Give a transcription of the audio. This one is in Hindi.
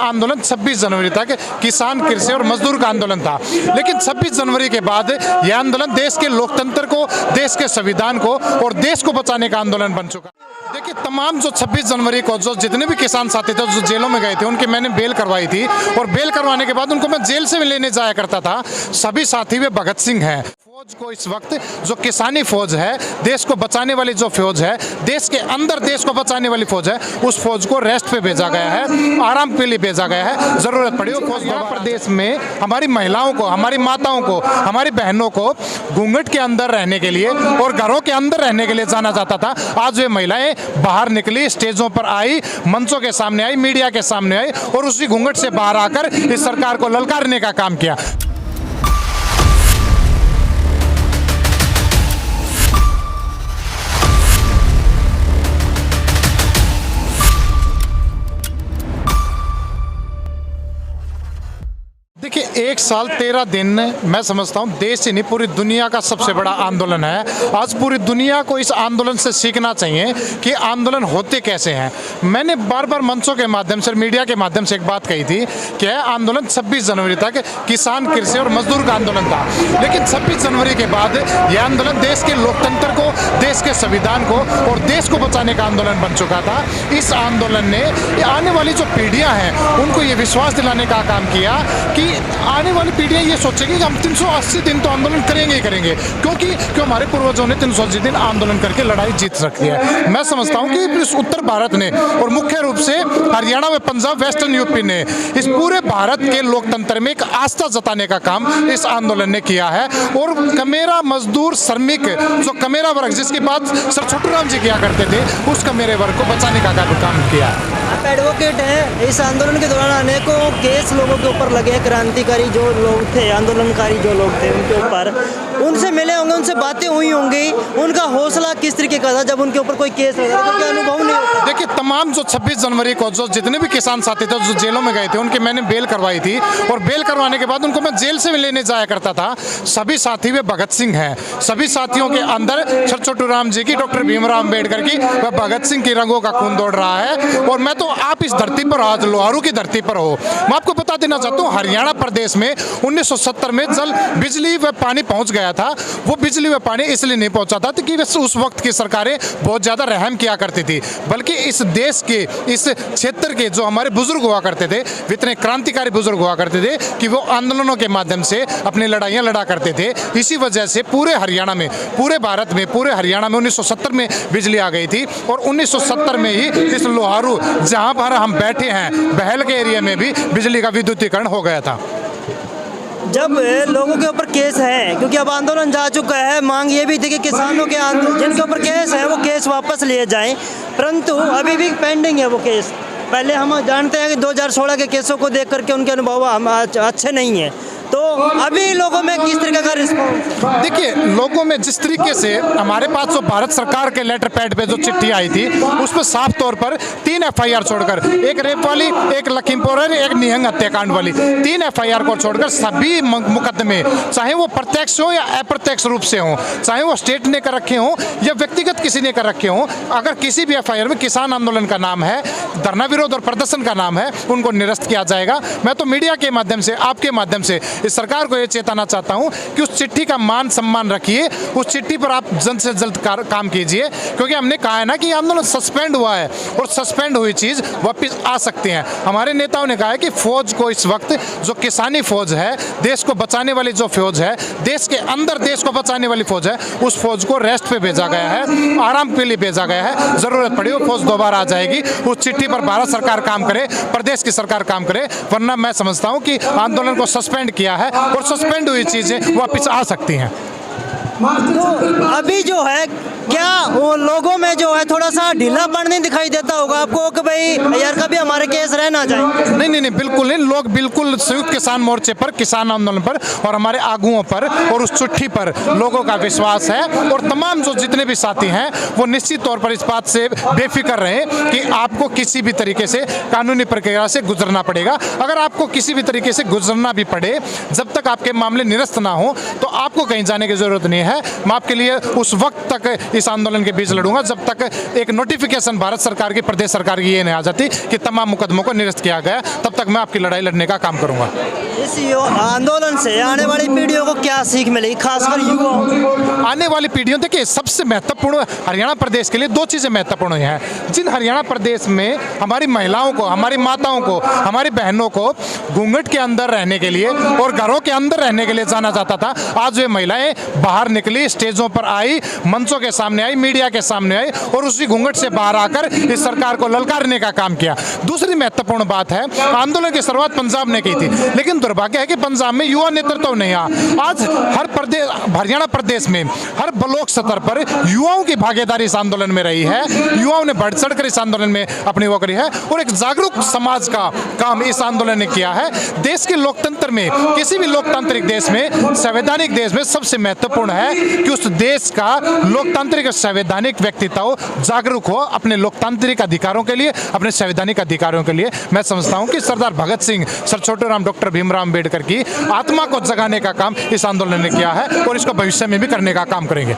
आंदोलन 26 जनवरी तक किसान, कृषि और मजदूर का आंदोलन था। लेकिन 26 जनवरी के बाद यह आंदोलन देश के लोकतंत्र को, देश के संविधान को और देश को बचाने का आंदोलन बन चुका। देखिए, तमाम जो 26 जनवरी को जो जितने भी किसान साथी थे जो जेलों में गए थे, उनकी मैंने बेल करवाई थी और बेल करवाने के बाद उनको मैं जेल से लेने जाया करता था। सभी साथी वे भगत सिंह हैं। फौज को इस वक्त जो किसानी फौज है, देश को बचाने वाली जो फौज है, देश के अंदर देश को बचाने वाली फौज है, उस फौज को रेस्ट पे भेजा गया है, आराम के लिए भेजा गया है। जरूरत पड़ी वो फौज। यहाँ प्रदेश में हमारी महिलाओं को, हमारी माताओं को, हमारी बहनों को घूंघट के अंदर रहने के लिए और घरों के अंदर रहने के लिए जाना जाता था। आज वे महिलाएं बाहर निकली, स्टेजों पर आई, मंचों के सामने आई, मीडिया के सामने आई और उसी घूंघट से बाहर आकर इस सरकार को ललकारने का काम किया। देखिए, 1 साल 13 दिन मैं समझता हूँ देश ही नहीं पूरी दुनिया का सबसे बड़ा आंदोलन है। आज पूरी दुनिया को इस आंदोलन से सीखना चाहिए कि आंदोलन होते कैसे हैं। मैंने बार बार मंचों के माध्यम से, मीडिया के माध्यम से एक बात कही थी कि यह आंदोलन 26 जनवरी तक किसान, कृषि और मजदूर का आंदोलन था। लेकिन 26 जनवरी के बाद यह आंदोलन देश के लोकतंत्र को, देश के संविधान को और देश को बचाने का आंदोलन बन चुका था। इस आंदोलन ने आने वाली जो पीढ़ियाँ हैं उनको ये विश्वास दिलाने का काम किया कि आने वाली पीढ़ियां ये सोचेगी कि हम 380 दिन तो आंदोलन करेंगे ही करेंगे, क्योंकि हमारे पूर्वजों ने 380 दिन आंदोलन करके लड़ाई जीत रखी है। मैं समझता हूं कि इस उत्तर भारत ने और मुख्य रूप से हरियाणा व पंजाब, वेस्टर्न यूपी ने इस पूरे भारत के लोकतंत्र में एक आस्था जताने का काम इस आंदोलन ने किया है। और कमेरा मजदूर, श्रमिक, जो कमेरा वर्ग जिसकी बात सर छोटूराम जी किया करते थे, उस कमेरे वर्ग को बचाने का काम किया है। आप एडवोकेट हैं। इस आंदोलन के दौरान अनेकों केस लोगों के ऊपर लगे हैं। क्रांतिकारी जो लोग थे, आंदोलनकारी जो लोग थे, उनके ऊपर उनसे मिले होंगे, उनसे बातें हुई होंगी। उनका हौसला किस तरीके का था जब उनके ऊपर कोई केस लगा, तो क्या अनुभव नहीं होता? देखिए, तमाम जो 26 जनवरी को जो जितने भी किसान साथी थे जो जेलों में गए थे, उनकी मैंने बेल करवाई थी और बेल करवाने के बाद उनको मैं जेल से लेने जाया करता था। सभी साथी वे भगत सिंह हैं। सभी साथियों के अंदर सर छोटूराम जी की, डॉक्टर भीमराव अम्बेडकर की व भगत सिंह की रंगों का खून दौड़ रहा है। और मैं तो आप इस धरती पर, आज लोहारू की धरती पर हो, मैं आपको बता देना चाहता हूँ, हरियाणा प्रदेश में 1970 में जल, बिजली व पानी पहुंच गया था। वो बिजली व पानी इसलिए नहीं पहुंचा था कि उस वक्त की सरकारें बहुत ज़्यादा रहम किया करती थी, बल्कि इस देश के, इस क्षेत्र के जो हमारे बुजुर्ग हुआ करते थे, इतने क्रांतिकारी बुजुर्ग हुआ करते थे कि वो आंदोलनों के माध्यम से अपनी लड़ाइयाँ लड़ा करते थे। इसी वजह से पूरे हरियाणा में, पूरे भारत में, पूरे हरियाणा में 1970 में बिजली आ गई थी। और 1970 में ही इस लोहारू, जहाँ पर हम बैठे हैं, बहल के एरिया में भी बिजली का विद्युतीकरण हो गया था। जब लोगों के ऊपर केस है, क्योंकि अब आंदोलन जा चुका है, मांग ये भी थी कि किसानों के जिनके ऊपर केस है वो केस वापस लिए जाएं, परंतु अभी भी पेंडिंग है वो केस। पहले हम जानते हैं कि 2016 के केसों को देख करके उनके अनुभव अच्छे नहीं हैं, तो अभी लोगों में किस तरीके का रिस्पॉन्स? देखिए, लोगों में जिस तरीके से हमारे पास जो भारत सरकार के लेटर पैड पे जो चिट्ठी आई थी, उस पर साफ तौर पर 3 FIR छोड़कर, एक रेप वाली, एक लखीमपुर, एक निहंग हत्याकांड वाली, 3 FIR को छोड़कर सभी मुकदमे, चाहे वो प्रत्यक्ष हो या अप्रत्यक्ष रूप से हो, चाहे वो स्टेट ने कर रखे हों या व्यक्तिगत किसी ने कर रखे हों, अगर किसी भी FIR में किसान आंदोलन का नाम है, धरना विरोध और प्रदर्शन का नाम है, उनको निरस्त किया जाएगा। मैं तो मीडिया के माध्यम से, आपके माध्यम से इस सरकार को ये चेताना चाहता हूं कि उस चिट्ठी का मान सम्मान रखिए, उस चिट्ठी पर आप जल्द से जल्द काम कीजिए, क्योंकि हमने कहा है ना कि आंदोलन सस्पेंड हुआ है और सस्पेंड हुई चीज़ वापस आ सकती है। हमारे नेताओं ने कहा है कि फौज को इस वक्त, जो किसानी फौज है, देश को बचाने वाली जो फौज है, देश के अंदर देश को बचाने वाली फौज है, उस फौज को रेस्ट पे भेजा गया है, आराम के लिए भेजा गया है। जरूरत पड़ी वो फौज दोबारा आ जाएगी। उस चिट्ठी पर भारत सरकार काम करे, प्रदेश की सरकार काम करे, वरना मैं समझता हूं कि आंदोलन को सस्पेंड किया है और सस्पेंड हुई चीजें वापस आ सकती हैं। तो अभी जो है, क्या वो लोगों में जो है थोड़ा सा ढीलापन नहीं दिखाई देता होगा आपको कि भाई यार कभी हमारे केस रह ना जाए? नहीं, बिल्कुल नहीं। लोग बिल्कुल संयुक्त किसान मोर्चे पर, किसान आंदोलन पर और हमारे आगुओं पर और उस चिट्ठी पर लोगों का विश्वास है। और तमाम जो जितने भी साथी हैं वो निश्चित तौर पर इस बात से बेफिक्र रहें कि आपको किसी भी तरीके से कानूनी प्रक्रिया से गुजरना पड़ेगा। अगर आपको किसी भी तरीके से गुजरना भी पड़े, जब तक आपके मामले निरस्त ना हो, तो आपको कहीं जाने की जरूरत नहीं है। मैं आपके लिए उस वक्त तक इस आंदोलन के बीच लड़ूंगा जब तक एक नोटिफिकेशन भारत सरकार की, प्रदेश सरकार की ये नहीं आ जाती कि तमाम मुकदमों को निरस्त किया गया, तब तक मैं आपकी लड़ाई लड़ने का काम करूंगा। इस आंदोलन से आने वाली पीढ़ियों को क्या सीख मिलेगी, खासकर युवाओं? आने वाली पीढ़ियों, देखिए सबसे महत्वपूर्ण हरियाणा प्रदेश के लिए दो चीज़ें महत्वपूर्ण हैं। जिन हरियाणा प्रदेश में हमारी महिलाओं को, हमारी माताओं को, हमारी बहनों को घूंघट के अंदर रहने के लिए और घरों के अंदर रहने के लिए जाना जाता था, आज वे महिलाएं बाहर निकली, स्टेजों पर आई, मंचों के सामने आई, मीडिया के सामने आई और उसी घूंघट से बाहर आकर इस सरकार को ललकारने का काम किया। दूसरी महत्वपूर्ण बात है, आंदोलन की शुरुआत पंजाब ने की थी, लेकिन दुर्भाग्य है कि पंजाब में युवा नेतृत्व नहीं आया। आज हर प्रदेश, हरियाणा प्रदेश में हर ब्लॉक स्तर पर युवाओं की भागीदारी इस आंदोलन में रही है। युवाओं ने बढ़ चढ़कर इस आंदोलन में अपनी वो करी है और एक जागरूक समाज का काम इस आंदोलन ने किया है। देश के लोकतंत्र में, किसी भी लोकतांत्रिक देश में, संवैधानिक देश में सबसे महत्वपूर्ण है कि उस देश का लोकतांत्रिक और संवैधानिक व्यक्तित्व जागरूक हो अपने लोकतांत्रिक अधिकारों के लिए, अपने संवैधानिक अधिकारों के लिए। मैं समझता हूं कि सरदार भगत सिंह, सर छोटूराम, डॉक्टर भीमराव अम्बेडकर की आत्मा को जगाने का काम इस आंदोलन ने किया है और इसको भविष्य में भी करने का काम करेंगे।